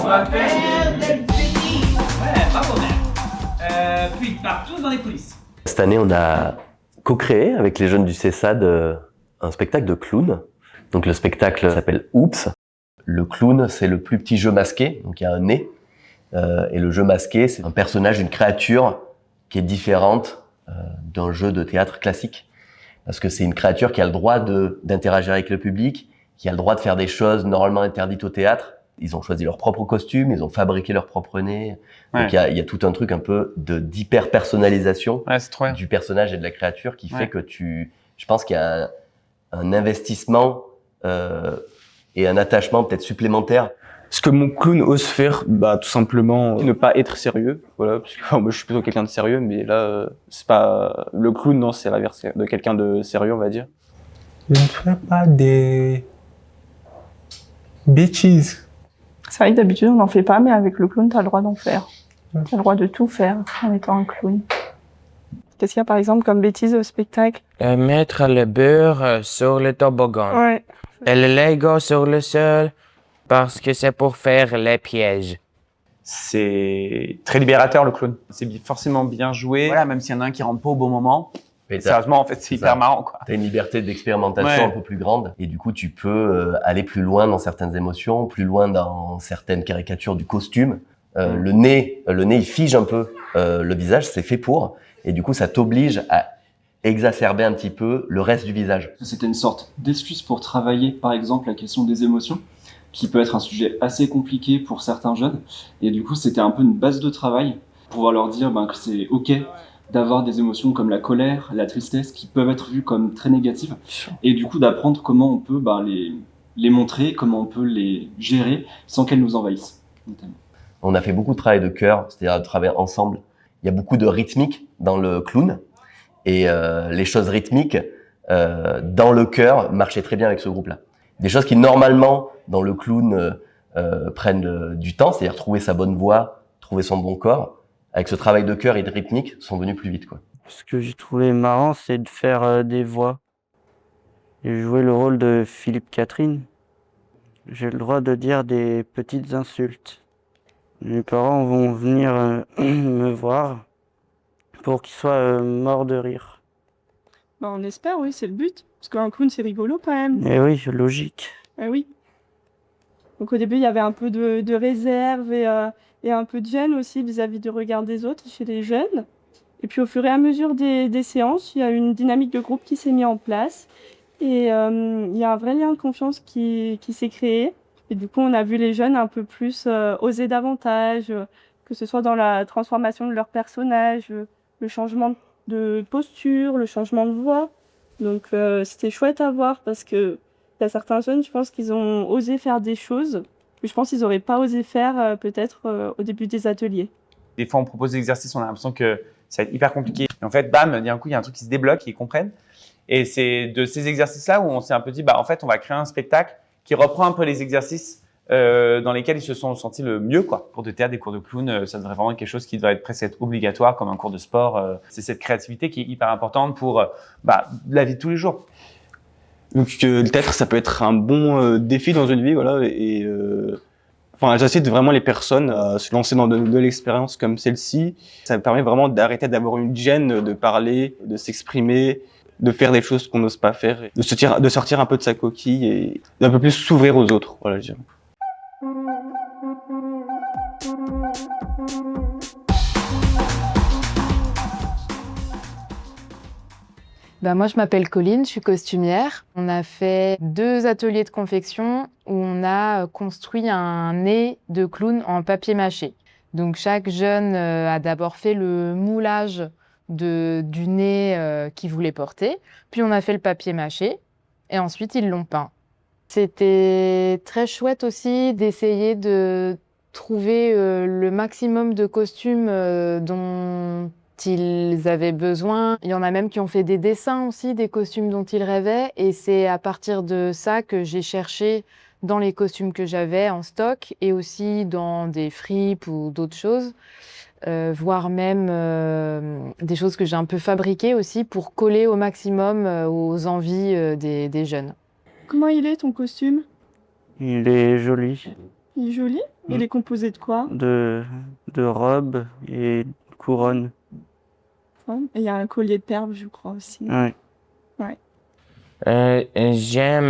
va faire des bêtises. Ouais, bravo mec. Puis partout dans les coulisses. Cette année, on a co-créé avec les jeunes du CESAD un spectacle de clown. Donc le spectacle s'appelle Oups. Le clown, c'est le plus petit jeu masqué, donc il y a un nez. Et le jeu masqué, c'est un personnage, une créature qui est différente d'un jeu de théâtre classique. Parce que c'est une créature qui a le droit d'interagir avec le public, qui a le droit de faire des choses normalement interdites au théâtre. Ils ont choisi leur propre costume, ils ont fabriqué leur propre nez. Ouais. Donc il y a tout un truc un peu d'hyper-personnalisation du personnage et de la créature qui fait que je pense qu'il y a un investissement et un attachement peut-être supplémentaire. Ce que mon clown ose faire, tout simplement ne pas être sérieux, voilà, parce que moi je suis plutôt quelqu'un de sérieux, mais là c'est pas le clown, non, c'est l'inverse de quelqu'un de sérieux, on va dire. Je ne fais pas des bêtises. C'est vrai que d'habitude on n'en fait pas, mais avec le clown t'as le droit d'en faire. T'as le droit de tout faire en étant un clown. Qu'est-ce qu'il y a par exemple comme bêtise au spectacle? Mettre le beurre sur le toboggan. Ouais. Et le Lego sur le sol. Parce que c'est pour faire les pièges. C'est très libérateur, le clown. C'est forcément bien joué. Voilà, même s'il y en a un qui rentre pas au bon moment. Sérieusement, en fait, c'est hyper marrant, quoi. T'as une liberté d'expérimentation un peu plus grande. Et du coup, tu peux aller plus loin dans certaines émotions, plus loin dans certaines caricatures du costume. Le nez, il fige un peu le visage, c'est fait pour. Et du coup, ça t'oblige à exacerber un petit peu le reste du visage. C'était une sorte d'excuse pour travailler, par exemple, la question des émotions, qui peut être un sujet assez compliqué pour certains jeunes. Et du coup, c'était un peu une base de travail pour pouvoir leur dire que c'est OK d'avoir des émotions comme la colère, la tristesse, qui peuvent être vues comme très négatives. Et du coup, d'apprendre comment on peut les montrer, comment on peut les gérer sans qu'elles nous envahissent, notamment. On a fait beaucoup de travail de chœur, c'est-à-dire de travailler ensemble. Il y a beaucoup de rythmique dans le clown. Et les choses rythmiques dans le chœur marchaient très bien avec ce groupe-là. Des choses qui, normalement, dans le clown, prennent du temps, c'est-à-dire trouver sa bonne voix, trouver son bon corps. Avec ce travail de chœur et de rythmique, sont venus plus vite, quoi. Ce que j'ai trouvé marrant, c'est de faire des voix. J'ai joué le rôle de Philippe Catherine. J'ai le droit de dire des petites insultes. Mes parents vont venir me voir pour qu'ils soient morts de rire. On espère, oui, c'est le but. Parce qu'un clown, c'est rigolo quand même. Eh oui, c'est logique. Eh oui. Donc au début, il y avait un peu de réserve et un peu de gêne aussi vis-à-vis du regard des autres chez les jeunes. Et puis au fur et à mesure des séances, il y a une dynamique de groupe qui s'est mise en place. Et il y a un vrai lien de confiance qui s'est créé. Et du coup, on a vu les jeunes un peu plus oser davantage, que ce soit dans la transformation de leur personnage, le changement de posture, le changement de voix. Donc c'était chouette à voir parce que il y a certains jeunes, je pense qu'ils ont osé faire des choses que je pense qu'ils n'auraient pas osé faire peut-être au début des ateliers. Des fois, on propose des exercices, on a l'impression que ça va être hyper compliqué. Et en fait, bam, d'un coup, il y a un truc qui se débloque, ils comprennent. Et c'est de ces exercices-là où on s'est un peu dit, en fait, on va créer un spectacle qui reprend un peu les exercices dans lesquels ils se sont sentis le mieux, quoi. Cours de théâtre, des cours de clown, ça devrait vraiment être quelque chose qui devrait être presque être obligatoire, comme un cours de sport. C'est cette créativité qui est hyper importante pour la vie de tous les jours. Donc le théâtre, ça peut être un bon défi dans une vie, voilà. Et j'incite vraiment les personnes à se lancer dans de l'expérience comme celle-ci. Ça permet vraiment d'arrêter d'avoir une gêne de parler, de s'exprimer, de faire des choses qu'on n'ose pas faire, de sortir un peu de sa coquille et d'un peu plus s'ouvrir aux autres, voilà, je dirais. Moi, je m'appelle Colline, je suis costumière. On a fait 2 ateliers de confection où on a construit un nez de clown en papier mâché. Donc, chaque jeune a d'abord fait le moulage du nez qu'il voulait porter. Puis, on a fait le papier mâché et ensuite, ils l'ont peint. C'était très chouette aussi d'essayer de trouver le maximum de costumes dont ils avaient besoin. Il y en a même qui ont fait des dessins aussi, des costumes dont ils rêvaient. Et c'est à partir de ça que j'ai cherché dans les costumes que j'avais en stock et aussi dans des fripes ou d'autres choses, voire même des choses que j'ai un peu fabriquées aussi pour coller au maximum aux envies des jeunes. Comment il est ton costume? Il est joli. Il est joli. Il est composé de quoi? de robes et couronne. Et il y a un collier de perles, je crois aussi. Ouais. J'aime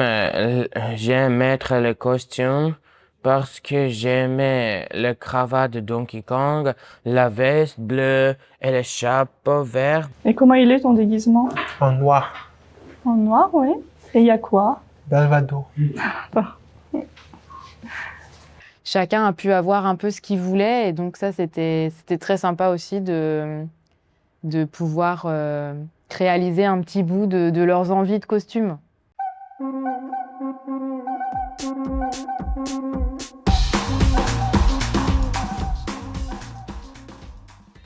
mettre le costume parce que j'aimais le cravate de Donkey Kong, la veste bleue et le chapeau vert. Et comment il est ton déguisement? En noir. En noir, oui. Et il y a quoi? Belvado. Chacun a pu avoir un peu ce qu'il voulait et donc ça, c'était très sympa aussi de pouvoir réaliser un petit bout de leurs envies de costume.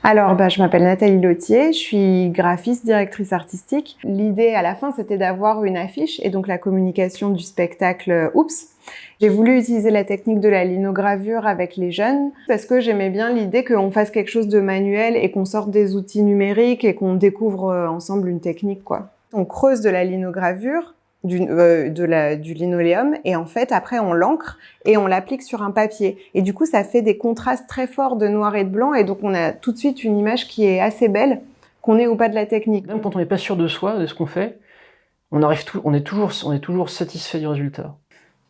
Alors, je m'appelle Nathalie Lottier, je suis graphiste, directrice artistique. L'idée à la fin, c'était d'avoir une affiche et donc la communication du spectacle Oups. J'ai voulu utiliser la technique de la linogravure avec les jeunes parce que j'aimais bien l'idée qu'on fasse quelque chose de manuel et qu'on sorte des outils numériques et qu'on découvre ensemble une technique, quoi. On creuse de la linogravure, du linoléum, et en fait, après, on l'encre et on l'applique sur un papier. Et du coup, ça fait des contrastes très forts de noir et de blanc, et donc on a tout de suite une image qui est assez belle, qu'on ait ou pas de la technique. Même quand on n'est pas sûr de soi, de ce qu'on fait, on est toujours satisfait du résultat.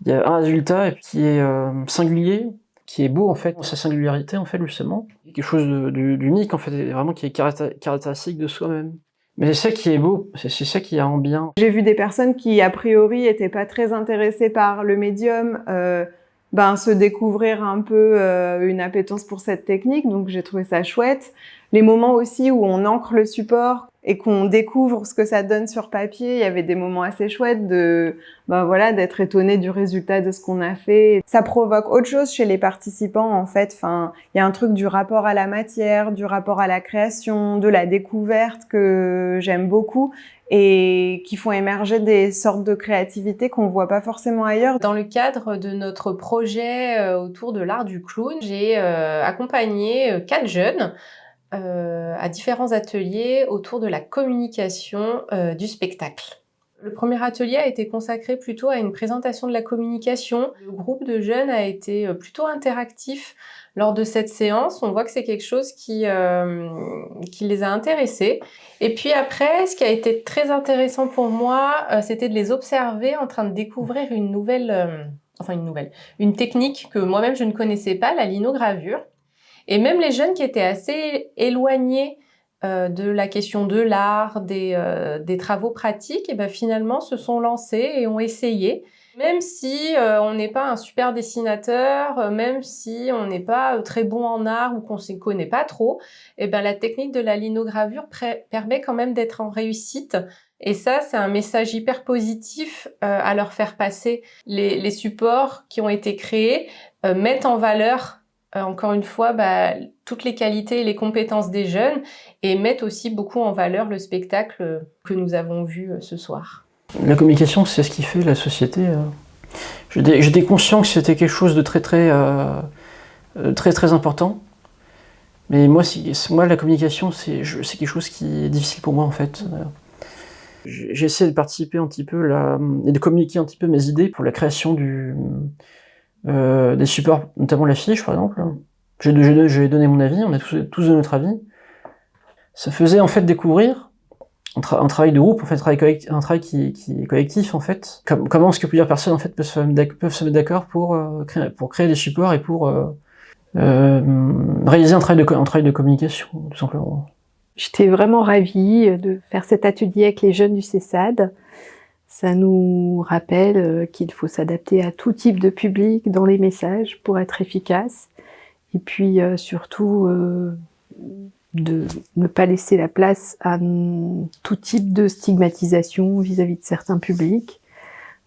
Il y a un résultat qui est singulier, qui est beau en fait, sa singularité en fait justement, quelque chose d'unique en fait, vraiment qui est caractéristique de soi-même. Mais c'est ça qui est beau, c'est ça qui rend bien. J'ai vu des personnes qui, a priori, étaient pas très intéressées par le médium, se découvrir un peu une appétence pour cette technique, donc j'ai trouvé ça chouette. Les moments aussi où on ancre le support et qu'on découvre ce que ça donne sur papier, il y avait des moments assez chouettes d'être étonné du résultat de ce qu'on a fait. Ça provoque autre chose chez les participants, en fait. Enfin, il y a un truc du rapport à la matière, du rapport à la création, de la découverte que j'aime beaucoup et qui font émerger des sortes de créativité qu'on voit pas forcément ailleurs. Dans le cadre de notre projet autour de l'art du clown, j'ai accompagné 4 jeunes à différents ateliers autour de la communication du spectacle. Le premier atelier a été consacré plutôt à une présentation de la communication. Le groupe de jeunes a été plutôt interactif lors de cette séance. On voit que c'est quelque chose qui les a intéressés. Et puis après, ce qui a été très intéressant pour moi, c'était de les observer en train de découvrir une technique que moi-même je ne connaissais pas, la linogravure. Et même les jeunes qui étaient assez éloignés de la question de l'art, des travaux pratiques, et finalement se sont lancés et ont essayé. Même si on n'est pas un super dessinateur, même si on n'est pas très bon en art ou qu'on ne s'y connaît pas trop, la technique de la linogravure permet quand même d'être en réussite. Et ça, c'est un message hyper positif à leur faire passer. Les supports qui ont été créés mettent en valeur encore une fois, toutes les qualités et les compétences des jeunes et mettent aussi beaucoup en valeur le spectacle que nous avons vu ce soir. La communication, c'est ce qui fait la société. J'étais conscient que c'était quelque chose de très important. Mais moi, la communication, c'est quelque chose qui est difficile pour moi, en fait. J'essaie de participer un petit peu et de communiquer un petit peu mes idées pour la création des supports, notamment l'affiche par exemple. J'ai donné mon avis, on a tous donné notre avis. Ça faisait en fait découvrir un travail de groupe, en fait, un travail qui est collectif en fait. Comment est-ce que plusieurs personnes en fait peuvent se mettre d'accord pour créer des supports et pour réaliser un travail de communication, tout simplement. J'étais vraiment ravie de faire cet atelier avec les jeunes du CESAD. Ça nous rappelle qu'il faut s'adapter à tout type de public dans les messages pour être efficace. Et puis surtout de ne pas laisser la place à tout type de stigmatisation vis-à-vis de certains publics.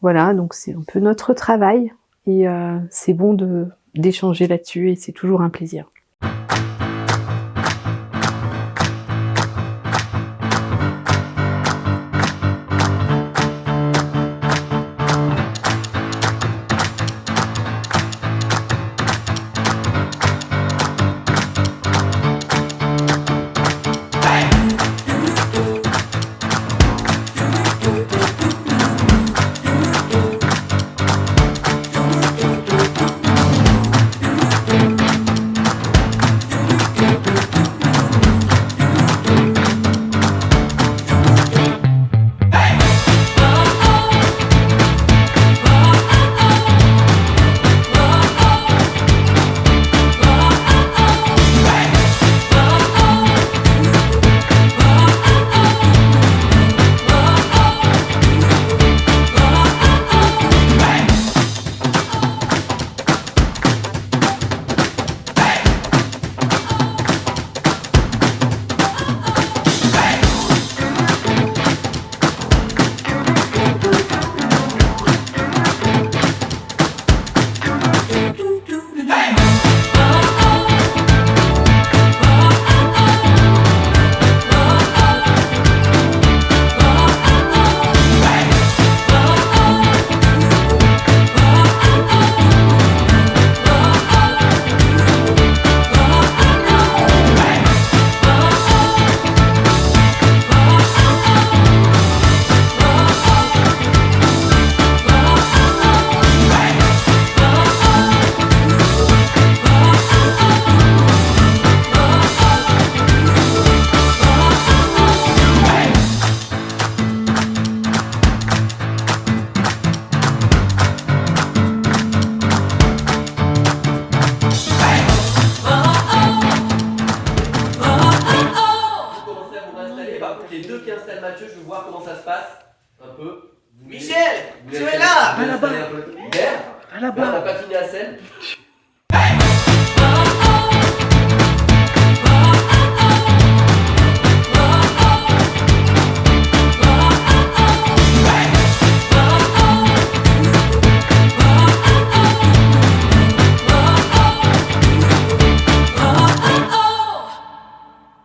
Voilà, donc c'est un peu notre travail. Et c'est bon d'échanger là-dessus et c'est toujours un plaisir. voir comment ça se passe un peu. Michel, tu es là. Va là-bas. Vert, on n'a pas fini la scène.